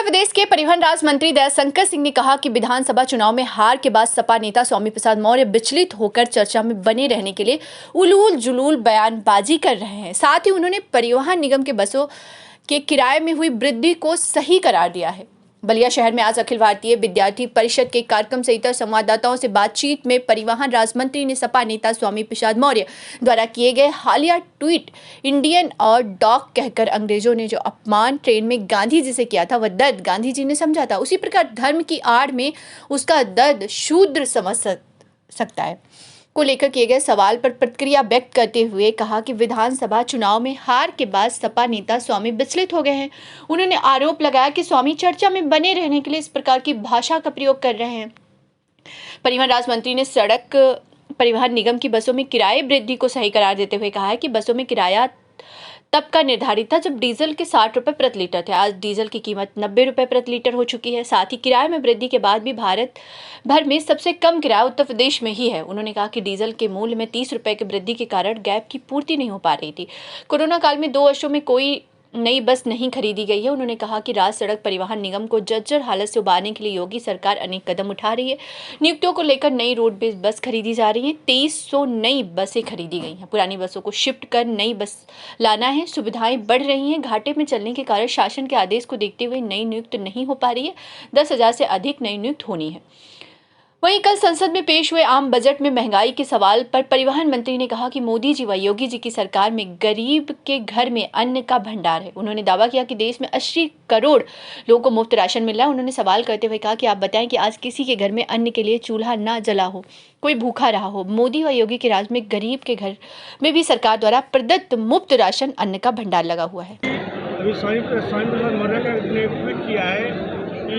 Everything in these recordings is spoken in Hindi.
प्रदेश के परिवहन राज्य मंत्री दयाशंकर सिंह ने कहा कि विधानसभा चुनाव में हार के बाद सपा नेता स्वामी प्रसाद मौर्य विचलित होकर चर्चा में बने रहने के लिए उलूल जुलूल बयानबाजी कर रहे हैं। साथ ही उन्होंने परिवहन निगम के बसों के किराए में हुई वृद्धि को सही करार दिया है। बलिया शहर में आज अखिल भारतीय विद्यार्थी परिषद के कार्यक्रम से इतर संवाददाताओं से बातचीत में परिवहन राज्य मंत्री ने सपा नेता स्वामी प्रसाद मौर्य द्वारा किए गए हालिया ट्वीट इंडियन और डॉग कहकर अंग्रेजों ने जो अपमान ट्रेन में गांधी जी से किया था वह दर्द गांधी जी ने समझा था, उसी प्रकार धर्म की आड़ में उसका दर्द शूद्र समझ सकता है को लेकर किए गए सवाल पर प्रतिक्रिया व्यक्त करते हुए कहा कि विधानसभा चुनाव में हार के बाद सपा नेता स्वामी विचलित हो गए हैं। उन्होंने आरोप लगाया कि स्वामी चर्चा में बने रहने के लिए इस प्रकार की भाषा का प्रयोग कर रहे हैं। परिवहन राज्य मंत्री ने सड़क परिवहन निगम की बसों में किराए वृद्धि को सही करार देते हुए कहा है कि बसों में किराया तब का निर्धारित था जब डीजल के 60 रुपये प्रति लीटर थे। आज डीजल की कीमत 90 रुपये प्रति लीटर हो चुकी है। साथ ही किराए में वृद्धि के बाद भी भारत भर में सबसे कम किराया उत्तर प्रदेश में ही है। उन्होंने कहा कि डीजल के मूल्य में 30 रुपये की वृद्धि के कारण गैप की पूर्ति नहीं हो पा रही थी। कोरोना काल में 2 वर्षों में कोई नई बस नहीं खरीदी गई है। उन्होंने कहा कि राज्य सड़क परिवहन निगम को जर्जर हालत से उबारने के लिए योगी सरकार अनेक कदम उठा रही है। नियुक्तियों को लेकर नई रोड बेस्ड बस खरीदी जा रही है। 2300 नई बसें खरीदी गई हैं। पुरानी बसों को शिफ्ट कर नई बस लाना है। सुविधाएं बढ़ रही हैं। घाटे में चलने के कारण शासन के आदेश को देखते हुए नई नियुक्त नहीं हो पा रही है। 10,000 से अधिक नई नियुक्त होनी है। वहीं कल संसद में पेश हुए आम बजट में महंगाई के सवाल पर परिवहन मंत्री ने कहा कि मोदी जी व योगी जी की सरकार में गरीब के घर में अन्न का भंडार है। उन्होंने दावा किया कि देश में 80 करोड़ लोगों को मुफ्त राशन मिल रहा है। उन्होंने सवाल करते हुए कहा कि आप बताएं कि आज किसी के घर में अन्न के लिए चूल्हा ना जला हो, कोई भूखा रहा हो। मोदी व योगी के राज में गरीब के घर में भी सरकार द्वारा प्रदत्त मुफ्त राशन अन्न का भंडार लगा हुआ है। अभी स्वामी प्रसाद मौर्य ने ट्वीट किया है कि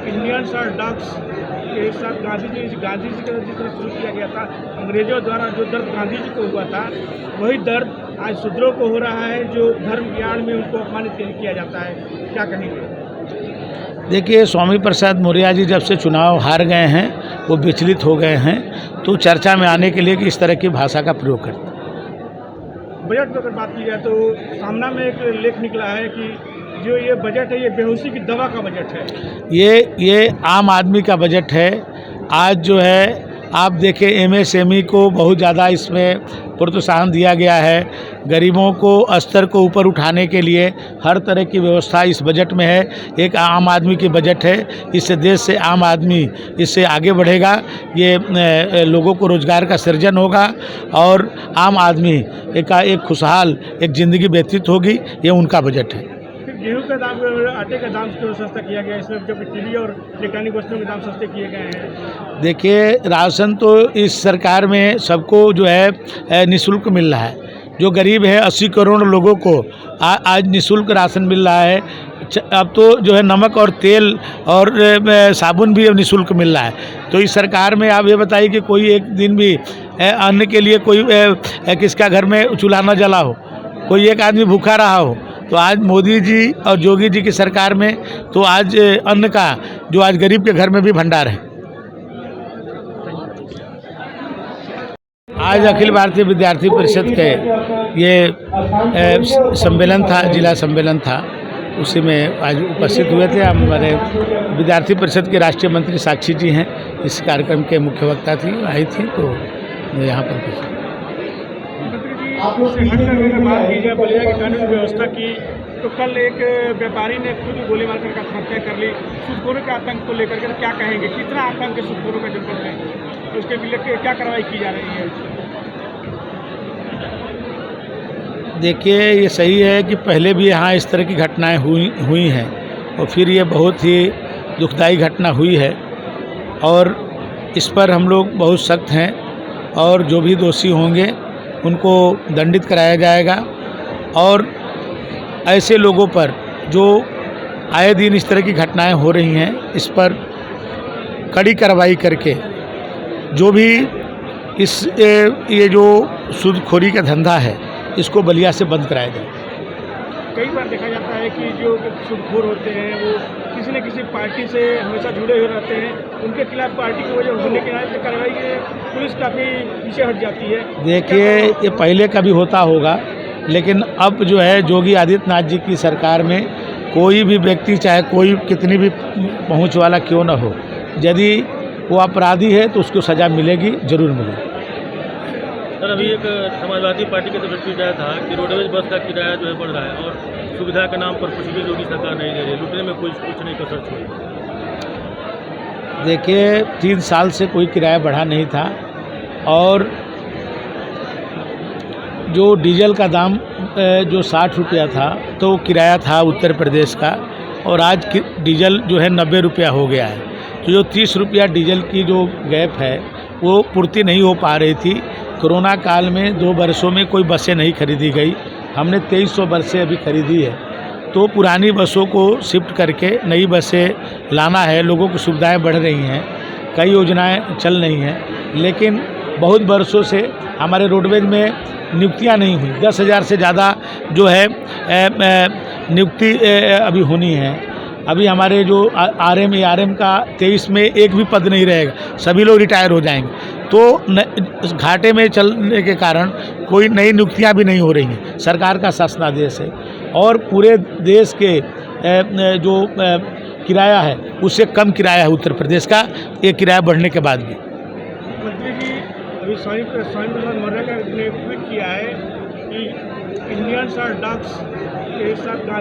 इंडियंस और डॉग्स के साथ गांधी जी का जिस तरह शुरू किया गया था, अंग्रेजों द्वारा जो दर्द गांधी जी को हुआ था वही दर्द आज शूद्रों को हो रहा है, जो धर्म की आड़ में उनको अपमानित किया जाता है। क्या कहेंगे? देखिए, स्वामी प्रसाद मौर्य जी जब से चुनाव हार गए हैं, वो विचलित हो गए हैं, तो चर्चा में आने के लिए कि इस तरह की भाषा का प्रयोग करते हैं। बजट पर अगर बात की जाए तो सामना में एक लेख निकला है कि जो ये बजट है ये बेहोशी की दवा का बजट है। ये आम आदमी का बजट है। आज जो है आप देखें, एमएसएमई को बहुत ज़्यादा इसमें प्रोत्साहन दिया गया है। गरीबों को स्तर को ऊपर उठाने के लिए हर तरह की व्यवस्था इस बजट में है। एक आम आदमी की बजट है। इससे देश से आम आदमी इससे आगे बढ़ेगा। ये लोगों को रोज़गार का सृजन होगा और आम आदमी का एक खुशहाल एक ज़िंदगी व्यतीत होगी। ये उनका बजट है। गेहूं का दाम, आटे का दाम क्यों सस्ता किया गया? इसमें जब टीवी और इलेक्ट्रॉनिक वस्तुओं के दाम सस्ते किए गए हैं। देखिए, राशन तो इस सरकार में सबको जो है निःशुल्क मिल रहा है। जो गरीब है 80 करोड़ लोगों को आज निःशुल्क राशन मिल रहा है। अब तो जो है नमक और तेल और साबुन भी अब निःशुल्क मिल रहा है। तो इस सरकार में आप ये बताइए कि कोई एक दिन भी अन्न के लिए कोई किसका घर में चूल्हा न जला हो, कोई एक आदमी भूखा रहा हो। तो आज मोदी जी और योगी जी की सरकार में तो आज अन्न का जो आज गरीब के घर में भी भंडार है। आज अखिल भारतीय विद्यार्थी परिषद के ये सम्मेलन था, जिला सम्मेलन था, उसी में आज उपस्थित हुए थे। हमारे विद्यार्थी परिषद के राष्ट्रीय मंत्री साक्षी जी हैं, इस कार्यक्रम के मुख्य वक्ता थी, आई थी, तो यहाँ पर बात की जाए बलिया की कानून व्यवस्था की, तो कल एक व्यापारी ने खुद गोली मारकर आत्महत्या कर ली। सूदखोरों के आतंक को लेकर के क्या कहेंगे? कितना आतंक है सूदखोरों का जनपद में? तो उसके लिए क्या कार्रवाई की जा रही है? देखिए, ये सही है कि पहले भी यहाँ इस तरह की घटनाएं हुई हैं और फिर ये बहुत ही दुखदायी घटना हुई है और इस पर हम लोग बहुत सख्त हैं और जो भी दोषी होंगे उनको दंडित कराया जाएगा। और ऐसे लोगों पर जो आए दिन इस तरह की घटनाएं हो रही हैं, इस पर कड़ी कार्रवाई करके जो भी ये जो सूदखोरी का धंधा है इसको बलिया से बंद कराया जाए। कई बार देखा जाता है कि जो सूदखोर होते हैं वो किसी न किसी पार्टी से हमेशा जुड़े हुए रहते हैं। उनके खिलाफ पार्टी की वजह होने के नाते कार्रवाई पुलिस काफ़ी पीछे हट जाती है। देखिए, ये पहले कभी होता होगा, लेकिन अब जो है योगी आदित्यनाथ जी की सरकार में कोई भी व्यक्ति चाहे कोई कितनी भी पहुंच वाला क्यों न हो, यदि वो अपराधी है तो उसको सज़ा मिलेगी, ज़रूर मिलेगी। सर, अभी एक समाजवादी पार्टी की तरफ से ट्वीट आया था कि रोडवेज बस का किराया जो है बढ़ रहा है और सुविधा के नाम पर कुछ भी योगी सरकार नहीं दे रही, लुटने में कुछ नहीं कसर छोड़ी। देखिए 3 साल से कोई किराया बढ़ा नहीं था और जो डीजल का दाम जो 60 रुपया था तो किराया था उत्तर प्रदेश का, और आज डीजल जो है 90 रुपया हो गया है। तो जो 30 रुपया डीजल की जो गैप है वो पूर्ति नहीं हो पा रही थी। कोरोना काल में 2 वर्षों में कोई बसें नहीं खरीदी गई, हमने 2300 बसें अभी खरीदी है। तो पुरानी बसों को शिफ्ट करके नई बसें लाना है, लोगों की सुविधाएं बढ़ रही हैं, कई योजनाएं चल रही हैं, लेकिन बहुत वर्षों से हमारे रोडवेज में नियुक्तियां नहीं हुई। 10,000 से ज़्यादा जो है नियुक्ति अभी होनी है। अभी हमारे जो आरएम एआरएम का 23 में एक भी पद नहीं रहेगा, सभी लोग रिटायर हो जाएंगे। तो घाटे में चलने के कारण कोई नई नियुक्तियां भी नहीं हो रही हैं। सरकार का शासनादेश है और पूरे देश के जो किराया है उससे कम किराया है उत्तर प्रदेश का, ये किराया बढ़ने के बाद भी। मंत्री जी, अभी स्वामी प्रसाद मौर्य का ने ट्वीट किया है कि इंडियंस आर डक्स के साथ